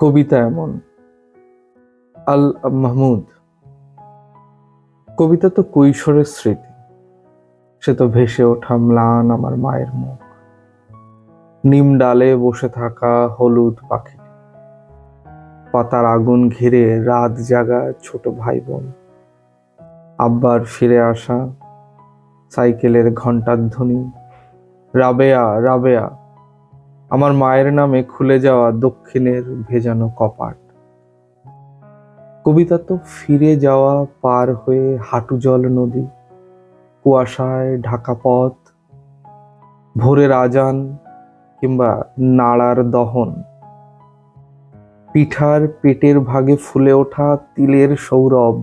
কবিতা এমন। আল মাহমুদ। কবিতা তো কৈশোরের স্মৃতি, সে তো ভেসে ওঠা ম্লান আমার মায়ের মুখ, নিম ডালে বসে থাকা হলুদ পাখি, পাতার আগুন ঘিরে রাত জাগা ছোট ভাই বোন, আব্বার ফিরে আসা, সাইকেলের ঘন্টার ধ্বনি, রাবেয়া রাবেয়া, আমার মায়ের নামে খুলে যাওয়া দক্ষিণের ভেজানো কপাট। কবিতা তো ফিরে যাওয়া পার হয়ে হাঁটু জল নদী, কুয়াশায় ঢাকা পথ, ভোরের আজান কিংবা নাড়ার দহন, পিঠার পেটের ভাগে ফুলে ওঠা তিলের সৌরভ,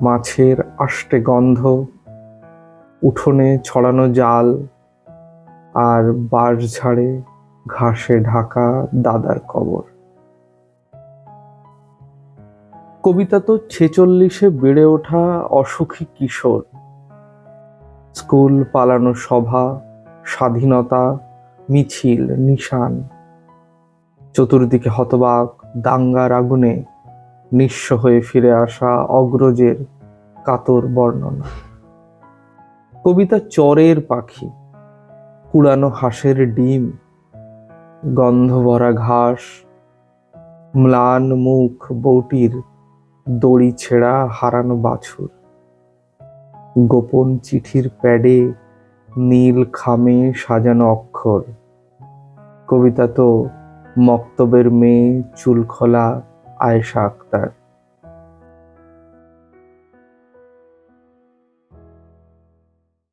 মাছের আষ্টে গন্ধ, উঠোনে ছড়ানো জাল, আর বাঁশঝাড়ে ঘাসে ঢাকা দাদার কবর। কবিতা তো 46-এ বেড়ে ওঠা অসুখী কিশোর, স্কুল পালানো সভা, স্বাধীনতা মিছিল নিশান, চতুর্দিকে হতবাক দাঙ্গার আগুনে নিঃস্ব হয়ে ফিরে আসা অগ্রজের কাতর বর্ণনা। কবিতা চরের পাখি, কুড়ানো হাঁসের ডিম, গন্ধ ভরা ঘাস, ম্লান মুখ বউটির দড়ি ছেঁড়া হারানো বাছুর, গোপন চিঠির প্যাডে নীল খামে সাজানো অক্ষর। কবিতা তো মক্তবের মেয়ে চুল খোলা আয়েশা আক্তার।